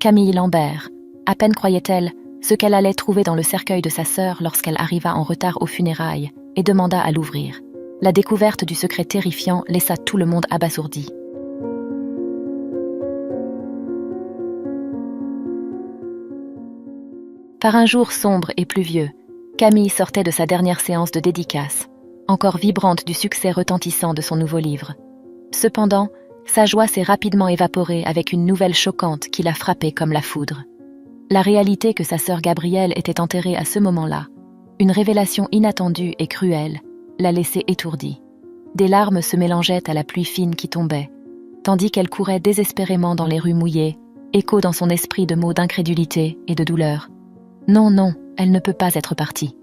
Camille Lambert. À peine croyait-elle ce qu'elle allait trouver dans le cercueil de sa sœur lorsqu'elle arriva en retard aux funérailles et demanda à l'ouvrir. La découverte du secret terrifiant laissa tout le monde abasourdi. Par un jour sombre et pluvieux, Camille sortait de sa dernière séance de dédicace, encore vibrante du succès retentissant de son nouveau livre. Cependant, sa joie s'est rapidement évaporée avec une nouvelle choquante qui l'a frappée comme la foudre. La réalité que sa sœur Gabrielle était enterrée à ce moment-là, une révélation inattendue et cruelle, l'a laissée étourdie. Des larmes se mélangeaient à la pluie fine qui tombait, tandis qu'elle courait désespérément dans les rues mouillées, écho dans son esprit de mots d'incrédulité et de douleur. Non, non, elle ne peut pas être partie.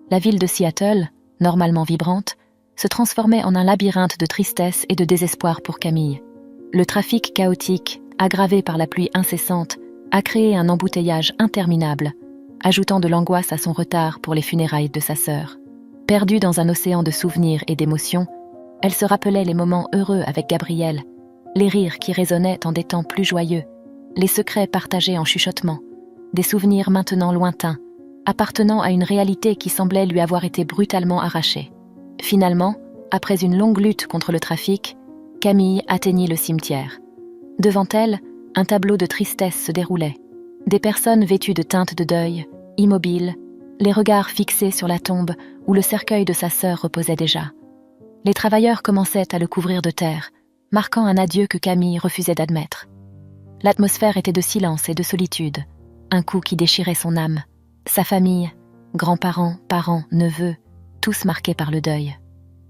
La ville de Seattle, normalement vibrante, se transformait en un labyrinthe de tristesse et de désespoir pour Camille. Le trafic chaotique, aggravé par la pluie incessante, a créé un embouteillage interminable, ajoutant de l'angoisse à son retard pour les funérailles de sa sœur. Perdue dans un océan de souvenirs et d'émotions, elle se rappelait les moments heureux avec Gabrielle, les rires qui résonnaient en des temps plus joyeux, les secrets partagés en chuchotement, des souvenirs maintenant lointains, appartenant à une réalité qui semblait lui avoir été brutalement arrachée. Finalement, après une longue lutte contre le trafic, Camille atteignit le cimetière. Devant elle, un tableau de tristesse se déroulait. Des personnes vêtues de teintes de deuil, immobiles, les regards fixés sur la tombe où le cercueil de sa sœur reposait déjà. Les travailleurs commençaient à le couvrir de terre, marquant un adieu que Camille refusait d'admettre. L'atmosphère était de silence et de solitude, un coup qui déchirait son âme. Sa famille, grands-parents, parents, neveux, tous marqués par le deuil.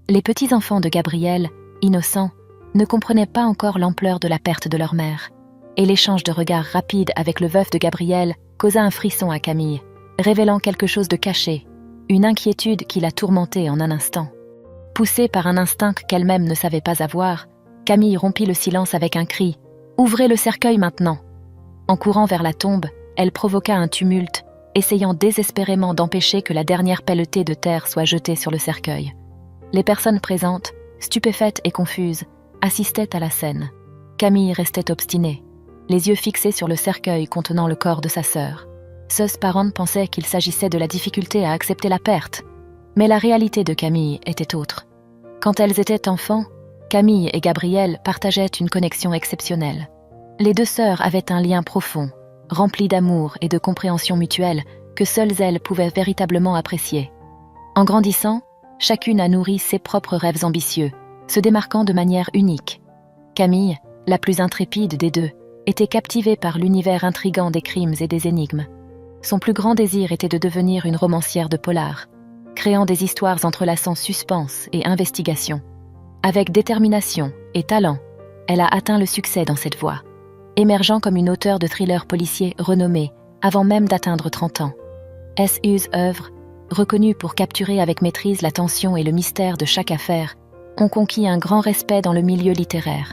Les petits-enfants de Gabrielle, innocents, ne comprenaient pas encore l'ampleur de la perte de leur mère. Et l'échange de regards rapides avec le veuf de Gabrielle causa un frisson à Camille, révélant quelque chose de caché, une inquiétude qui la tourmentait en un instant. Poussée par un instinct qu'elle-même ne savait pas avoir, Camille rompit le silence avec un cri « Ouvrez le cercueil maintenant !» En courant vers la tombe, elle provoqua un tumulte, essayant désespérément d'empêcher que la dernière pelletée de terre soit jetée sur le cercueil. Les personnes présentes, stupéfaites et confuses, assistaient à la scène. Camille restait obstinée, les yeux fixés sur le cercueil contenant le corps de sa sœur. Ses parents pensaient qu'il s'agissait de la difficulté à accepter la perte, mais la réalité de Camille était autre. Quand elles étaient enfants, Camille et Gabrielle partageaient une connexion exceptionnelle. Les deux sœurs avaient un lien profond, rempli d'amour et de compréhension mutuelle que seules elles pouvaient véritablement apprécier. En grandissant, chacune a nourri ses propres rêves ambitieux, se démarquant de manière unique. Camille, la plus intrépide des deux, était captivée par l'univers intrigant des crimes et des énigmes. Son plus grand désir était de devenir une romancière de polar, créant des histoires entrelaçant suspense et investigation. Avec détermination et talent, elle a atteint le succès dans cette voie, émergeant comme une auteure de thrillers policiers renommée avant même d'atteindre 30 ans. Ses œuvres, reconnues pour capturer avec maîtrise la tension et le mystère de chaque affaire, ont conquis un grand respect dans le milieu littéraire.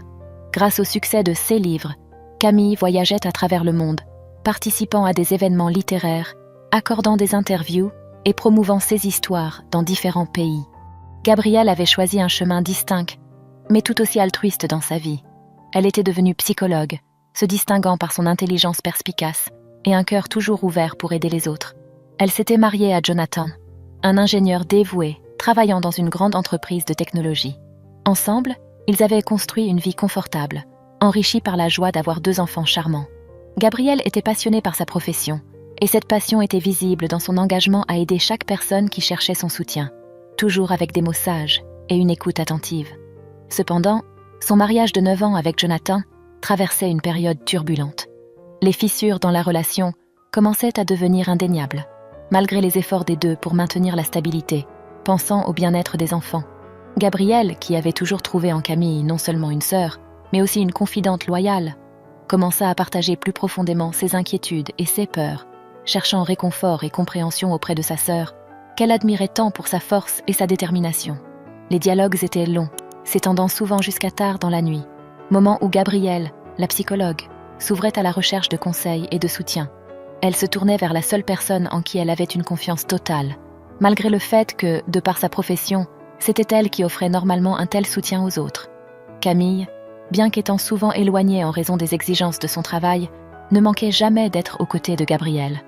Grâce au succès de ses livres, Camille voyageait à travers le monde, participant à des événements littéraires, accordant des interviews et promouvant ses histoires dans différents pays. Gabrielle avait choisi un chemin distinct, mais tout aussi altruiste dans sa vie. Elle était devenue psychologue, se distinguant par son intelligence perspicace et un cœur toujours ouvert pour aider les autres. Elle s'était mariée à Jonathan, un ingénieur dévoué, travaillant dans une grande entreprise de technologie. Ensemble, ils avaient construit une vie confortable, enrichie par la joie d'avoir 2 enfants charmants. Gabrielle était passionnée par sa profession, et cette passion était visible dans son engagement à aider chaque personne qui cherchait son soutien, toujours avec des mots sages et une écoute attentive. Cependant, son mariage de 9 ans avec Jonathan traversait une période turbulente. Les fissures dans la relation commençaient à devenir indéniables, malgré les efforts des deux pour maintenir la stabilité, pensant au bien-être des enfants. Gabrielle, qui avait toujours trouvé en Camille non seulement une sœur, mais aussi une confidente loyale, commença à partager plus profondément ses inquiétudes et ses peurs, cherchant réconfort et compréhension auprès de sa sœur, qu'elle admirait tant pour sa force et sa détermination. Les dialogues étaient longs, s'étendant souvent jusqu'à tard dans la nuit, moment où Gabrielle, la psychologue, s'ouvrait à la recherche de conseils et de soutien. Elle se tournait vers la seule personne en qui elle avait une confiance totale, malgré le fait que, de par sa profession, c'était elle qui offrait normalement un tel soutien aux autres. Camille, bien qu'étant souvent éloignée en raison des exigences de son travail, ne manquait jamais d'être aux côtés de Gabriel.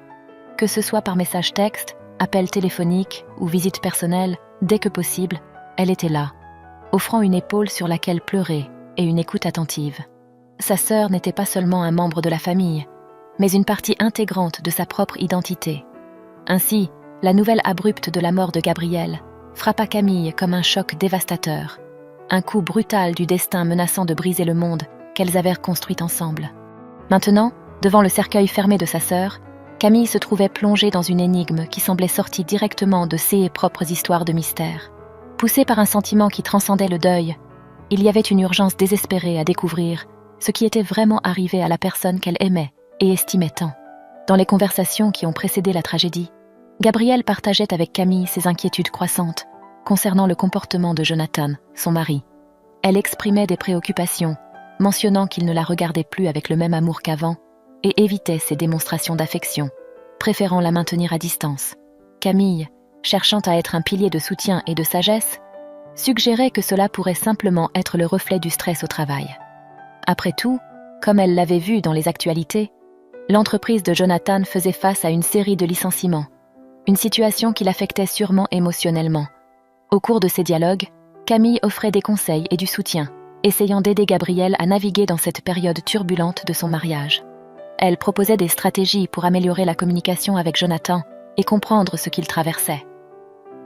Que ce soit par message texte, appel téléphonique ou visite personnelle, dès que possible, elle était là, offrant une épaule sur laquelle pleurer et une écoute attentive. Sa sœur n'était pas seulement un membre de la famille, mais une partie intégrante de sa propre identité. Ainsi, la nouvelle abrupte de la mort de Gabriel frappa Camille comme un choc dévastateur, un coup brutal du destin menaçant de briser le monde qu'elles avaient construit ensemble. Maintenant, devant le cercueil fermé de sa sœur, Camille se trouvait plongée dans une énigme qui semblait sortie directement de ses propres histoires de mystère. Poussée par un sentiment qui transcendait le deuil, il y avait une urgence désespérée à découvrir ce qui était vraiment arrivé à la personne qu'elle aimait et estimait tant. Dans les conversations qui ont précédé la tragédie, Gabriel partageait avec Camille ses inquiétudes croissantes concernant le comportement de Jonathan, son mari. Elle exprimait des préoccupations, mentionnant qu'il ne la regardait plus avec le même amour qu'avant et évitait ses démonstrations d'affection, préférant la maintenir à distance. Camille, cherchant à être un pilier de soutien et de sagesse, suggérait que cela pourrait simplement être le reflet du stress au travail. Après tout, comme elle l'avait vu dans les actualités, l'entreprise de Jonathan faisait face à une série de licenciements, une situation qui l'affectait sûrement émotionnellement. Au cours de ces dialogues, Camille offrait des conseils et du soutien, essayant d'aider Gabriel à naviguer dans cette période turbulente de son mariage. Elle proposait des stratégies pour améliorer la communication avec Jonathan et comprendre ce qu'il traversait.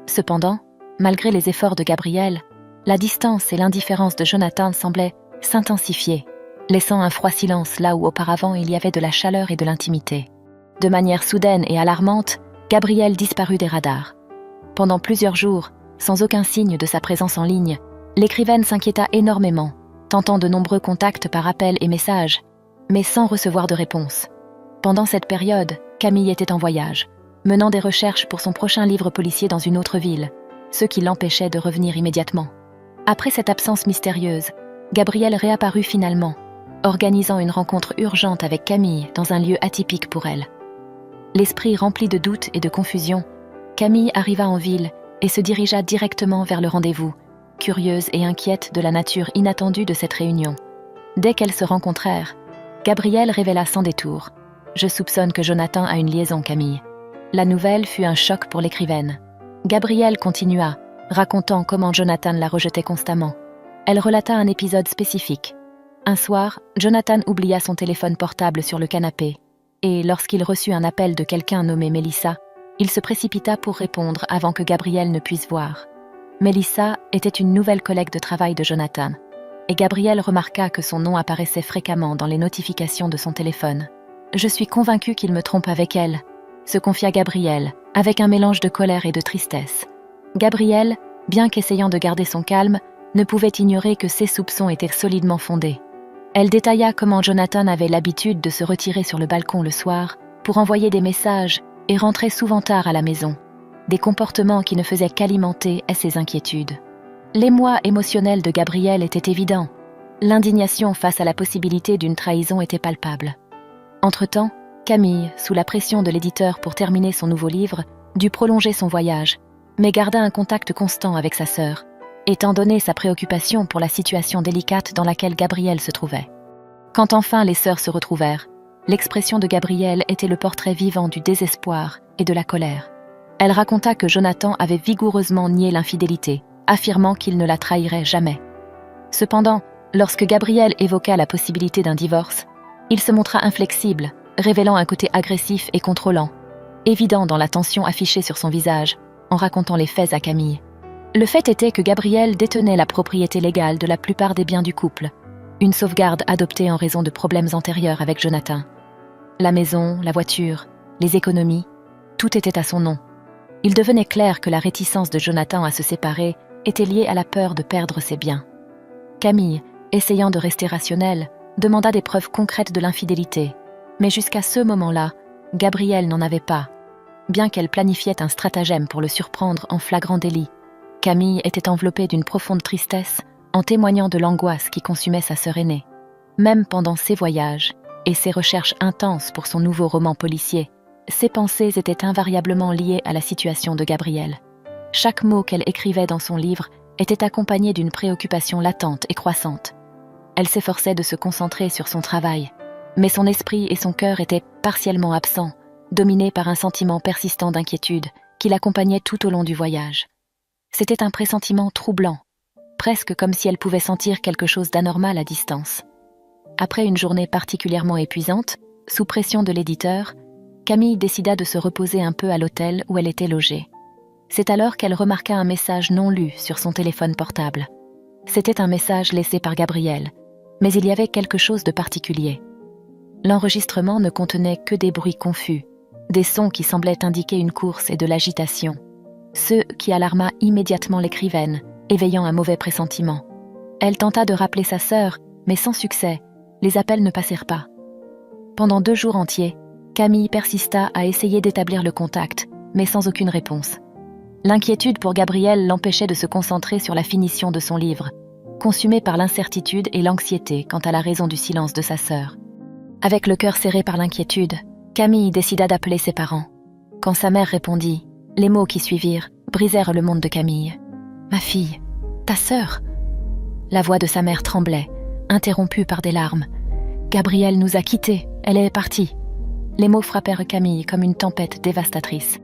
Cependant, malgré les efforts de Gabriel, la distance et l'indifférence de Jonathan semblaient s'intensifier, laissant un froid silence là où auparavant il y avait de la chaleur et de l'intimité. De manière soudaine et alarmante, Gabriel disparut des radars. Pendant plusieurs jours, sans aucun signe de sa présence en ligne, l'écrivaine s'inquiéta énormément, tentant de nombreux contacts par appel et messages, mais sans recevoir de réponse. Pendant cette période, Camille était en voyage, menant des recherches pour son prochain livre policier dans une autre ville, ce qui l'empêchait de revenir immédiatement. Après cette absence mystérieuse, Gabriel réapparut finalement, organisant une rencontre urgente avec Camille dans un lieu atypique pour elle. L'esprit rempli de doutes et de confusion, Camille arriva en ville et se dirigea directement vers le rendez-vous, curieuse et inquiète de la nature inattendue de cette réunion. Dès qu'elles se rencontrèrent, Gabriel révéla sans détour: « Je soupçonne que Jonathan a une liaison, Camille. » La nouvelle fut un choc pour l'écrivaine. Gabriel continua, racontant comment Jonathan la rejetait constamment. Elle relata un épisode spécifique. Un soir, Jonathan oublia son téléphone portable sur le canapé, et lorsqu'il reçut un appel de quelqu'un nommé Mélissa, il se précipita pour répondre avant que Gabriel ne puisse voir. Mélissa était une nouvelle collègue de travail de Jonathan, et Gabriel remarqua que son nom apparaissait fréquemment dans les notifications de son téléphone. « Je suis convaincue qu'il me trompe avec elle », se confia Gabriel, avec un mélange de colère et de tristesse. Gabriel, bien qu'essayant de garder son calme, ne pouvait ignorer que ses soupçons étaient solidement fondés. Elle détailla comment Jonathan avait l'habitude de se retirer sur le balcon le soir pour envoyer des messages et rentrer souvent tard à la maison, des comportements qui ne faisaient qu'alimenter ses inquiétudes. L'émoi émotionnel de Gabriel était évident. L'indignation face à la possibilité d'une trahison était palpable. Entre-temps, Camille, sous la pression de l'éditeur pour terminer son nouveau livre, dut prolonger son voyage, mais garda un contact constant avec sa sœur, étant donné sa préoccupation pour la situation délicate dans laquelle Gabriel se trouvait. Quand enfin les sœurs se retrouvèrent, l'expression de Gabriel était le portrait vivant du désespoir et de la colère. Elle raconta que Jonathan avait vigoureusement nié l'infidélité, affirmant qu'il ne la trahirait jamais. Cependant, lorsque Gabriel évoqua la possibilité d'un divorce, il se montra inflexible, révélant un côté agressif et contrôlant, évident dans la tension affichée sur son visage, en racontant les faits à Camille. Le fait était que Gabriel détenait la propriété légale de la plupart des biens du couple, une sauvegarde adoptée en raison de problèmes antérieurs avec Jonathan. La maison, la voiture, les économies, tout était à son nom. Il devenait clair que la réticence de Jonathan à se séparer était liée à la peur de perdre ses biens. Camille, essayant de rester rationnelle, demanda des preuves concrètes de l'infidélité, mais jusqu'à ce moment-là, Gabriel n'en avait pas. Bien qu'elle planifiait un stratagème pour le surprendre en flagrant délit, Camille était enveloppée d'une profonde tristesse, en témoignant de l'angoisse qui consumait sa sœur aînée. Même pendant ses voyages et ses recherches intenses pour son nouveau roman policier, ses pensées étaient invariablement liées à la situation de Gabriel. Chaque mot qu'elle écrivait dans son livre était accompagné d'une préoccupation latente et croissante. Elle s'efforçait de se concentrer sur son travail, mais son esprit et son cœur étaient partiellement absents, dominés par un sentiment persistant d'inquiétude qui l'accompagnait tout au long du voyage. C'était un pressentiment troublant, presque comme si elle pouvait sentir quelque chose d'anormal à distance. Après une journée particulièrement épuisante, sous pression de l'éditeur, Camille décida de se reposer un peu à l'hôtel où elle était logée. C'est alors qu'elle remarqua un message non lu sur son téléphone portable. C'était un message laissé par Gabriel, mais il y avait quelque chose de particulier. L'enregistrement ne contenait que des bruits confus, des sons qui semblaient indiquer une course et de l'agitation. Ce qui alarma immédiatement l'écrivaine, éveillant un mauvais pressentiment. Elle tenta de rappeler sa sœur, mais sans succès, les appels ne passèrent pas. Pendant 2 jours entiers, Camille persista à essayer d'établir le contact, mais sans aucune réponse. L'inquiétude pour Gabriel l'empêchait de se concentrer sur la finition de son livre, consumé par l'incertitude et l'anxiété quant à la raison du silence de sa sœur. Avec le cœur serré par l'inquiétude, Camille décida d'appeler ses parents. Quand sa mère répondit, les mots qui suivirent brisèrent le monde de Camille. « Ma fille, ta sœur ?» La voix de sa mère tremblait, interrompue par des larmes. « Gabrielle nous a quittés, elle est partie. » Les mots frappèrent Camille comme une tempête dévastatrice.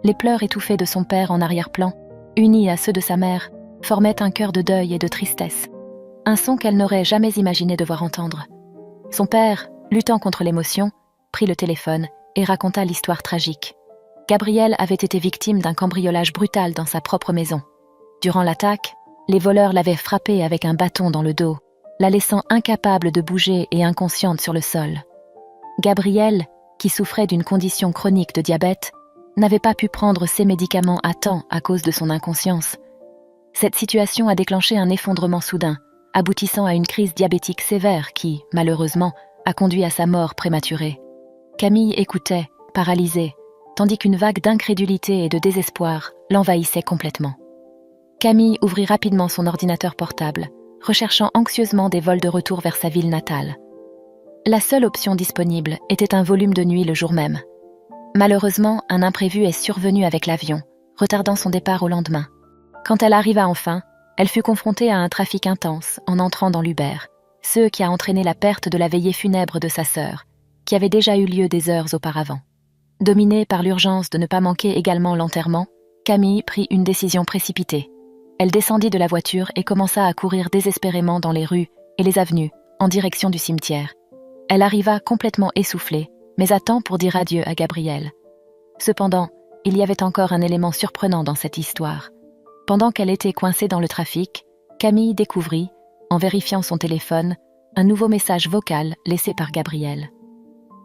Les pleurs étouffés de son père en arrière-plan, unis à ceux de sa mère, formaient un chœur de deuil et de tristesse. Un son qu'elle n'aurait jamais imaginé devoir entendre. Son père, luttant contre l'émotion, prit le téléphone et raconta l'histoire tragique. Gabrielle avait été victime d'un cambriolage brutal dans sa propre maison. Durant l'attaque, les voleurs l'avaient frappée avec un bâton dans le dos, la laissant incapable de bouger et inconsciente sur le sol. Gabrielle, qui souffrait d'une condition chronique de diabète, n'avait pas pu prendre ses médicaments à temps à cause de son inconscience. Cette situation a déclenché un effondrement soudain, aboutissant à une crise diabétique sévère qui, malheureusement, a conduit à sa mort prématurée. Camille écoutait, paralysée, tandis qu'une vague d'incrédulité et de désespoir l'envahissait complètement. Camille ouvrit rapidement son ordinateur portable, recherchant anxieusement des vols de retour vers sa ville natale. La seule option disponible était un volume de nuit le jour même. Malheureusement, un imprévu est survenu avec l'avion, retardant son départ au lendemain. Quand elle arriva enfin, elle fut confrontée à un trafic intense en entrant dans l'Uber, ce qui a entraîné la perte de la veillée funèbre de sa sœur, qui avait déjà eu lieu des heures auparavant. Dominée par l'urgence de ne pas manquer également l'enterrement, Camille prit une décision précipitée. Elle descendit de la voiture et commença à courir désespérément dans les rues et les avenues, en direction du cimetière. Elle arriva complètement essoufflée, mais à temps pour dire adieu à Gabriel. Cependant, il y avait encore un élément surprenant dans cette histoire. Pendant qu'elle était coincée dans le trafic, Camille découvrit, en vérifiant son téléphone, un nouveau message vocal laissé par Gabriel.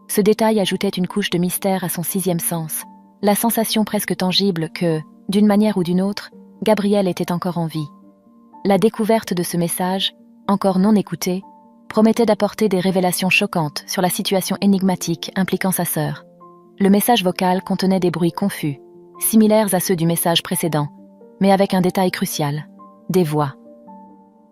Ce détail ajoutait une couche de mystère à son 6e sens, la sensation presque tangible que, d'une manière ou d'une autre, Gabriel était encore en vie. La découverte de ce message, encore non écouté, promettait d'apporter des révélations choquantes sur la situation énigmatique impliquant sa sœur. Le message vocal contenait des bruits confus, similaires à ceux du message précédent, mais avec un détail crucial, des voix.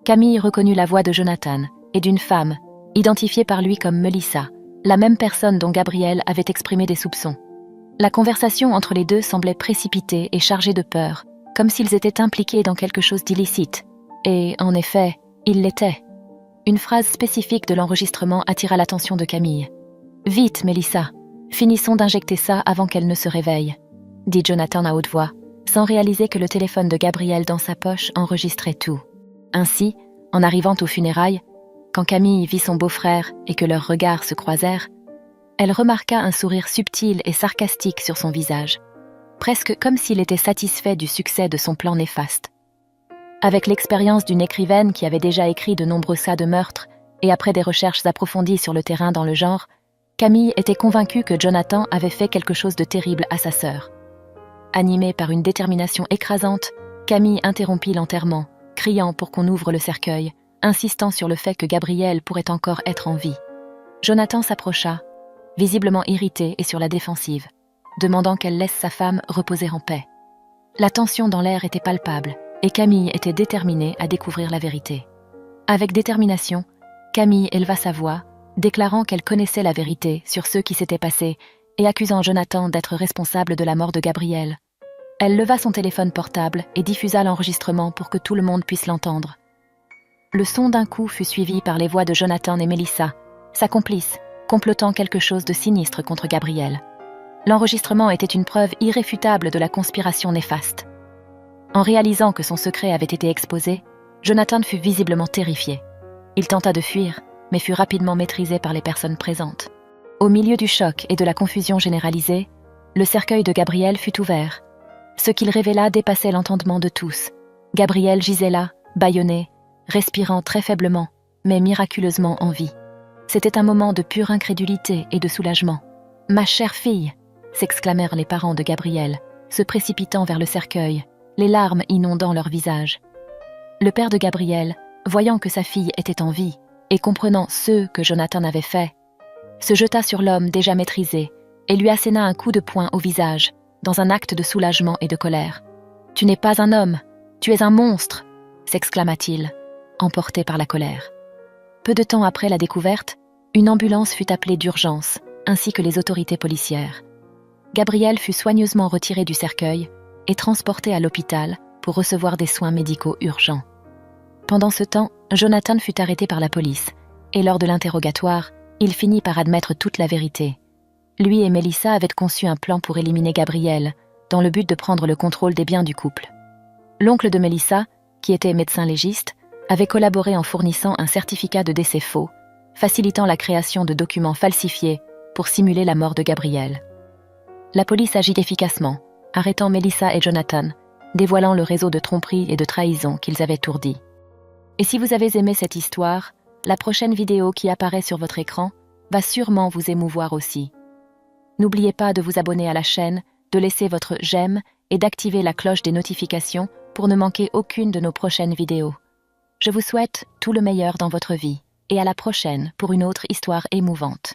Camille reconnut la voix de Jonathan et d'une femme, identifiée par lui comme Melissa, la même personne dont Gabriel avait exprimé des soupçons. La conversation entre les deux semblait précipitée et chargée de peur, comme s'ils étaient impliqués dans quelque chose d'illicite. Et, en effet, ils l'étaient. Une phrase spécifique de l'enregistrement attira l'attention de Camille. « Vite, Melissa, finissons d'injecter ça avant qu'elle ne se réveille », dit Jonathan à haute voix, sans réaliser que le téléphone de Gabriel dans sa poche enregistrait tout. Ainsi, en arrivant aux funérailles, quand Camille vit son beau-frère et que leurs regards se croisèrent, elle remarqua un sourire subtil et sarcastique sur son visage, presque comme s'il était satisfait du succès de son plan néfaste. Avec l'expérience d'une écrivaine qui avait déjà écrit de nombreux cas de meurtres et après des recherches approfondies sur le terrain dans le genre, Camille était convaincue que Jonathan avait fait quelque chose de terrible à sa sœur. Animée par une détermination écrasante, Camille interrompit l'enterrement, criant pour qu'on ouvre le cercueil, insistant sur le fait que Gabriel pourrait encore être en vie. Jonathan s'approcha, visiblement irrité et sur la défensive, demandant qu'elle laisse sa femme reposer en paix. La tension dans l'air était palpable, et Camille était déterminée à découvrir la vérité. Avec détermination, Camille éleva sa voix, déclarant qu'elle connaissait la vérité sur ce qui s'était passé et accusant Jonathan d'être responsable de la mort de Gabriel. Elle leva son téléphone portable et diffusa l'enregistrement pour que tout le monde puisse l'entendre. Le son d'un coup fut suivi par les voix de Jonathan et Melissa, sa complice, complotant quelque chose de sinistre contre Gabriel. L'enregistrement était une preuve irréfutable de la conspiration néfaste. En réalisant que son secret avait été exposé, Jonathan fut visiblement terrifié. Il tenta de fuir, mais fut rapidement maîtrisé par les personnes présentes. Au milieu du choc et de la confusion généralisée, le cercueil de Gabriel fut ouvert. Ce qu'il révéla dépassait l'entendement de tous. Gabriel gisait là, bâillonné, respirant très faiblement, mais miraculeusement en vie. C'était un moment de pure incrédulité et de soulagement. « Ma chère fille !» s'exclamèrent les parents de Gabriel, se précipitant vers le cercueil, les larmes inondant leur visage. Le père de Gabriel, voyant que sa fille était en vie et comprenant ce que Jonathan avait fait, se jeta sur l'homme déjà maîtrisé et lui asséna un coup de poing au visage, dans un acte de soulagement et de colère. « Tu n'es pas un homme, tu es un monstre !» s'exclama-t-il, emporté par la colère. Peu de temps après la découverte, une ambulance fut appelée d'urgence, ainsi que les autorités policières. Gabriel fut soigneusement retiré du cercueil et transporté à l'hôpital pour recevoir des soins médicaux urgents. Pendant ce temps, Jonathan fut arrêté par la police, et lors de l'interrogatoire, il finit par admettre toute la vérité. Lui et Melissa avaient conçu un plan pour éliminer Gabriel, dans le but de prendre le contrôle des biens du couple. L'oncle de Melissa, qui était médecin légiste, avait collaboré en fournissant un certificat de décès faux, facilitant la création de documents falsifiés pour simuler la mort de Gabriel. La police agit efficacement, arrêtant Melissa et Jonathan, dévoilant le réseau de tromperie et de trahison qu'ils avaient ourdi. Et si vous avez aimé cette histoire, la prochaine vidéo qui apparaît sur votre écran va sûrement vous émouvoir aussi. N'oubliez pas de vous abonner à la chaîne, de laisser votre j'aime et d'activer la cloche des notifications pour ne manquer aucune de nos prochaines vidéos. Je vous souhaite tout le meilleur dans votre vie et à la prochaine pour une autre histoire émouvante.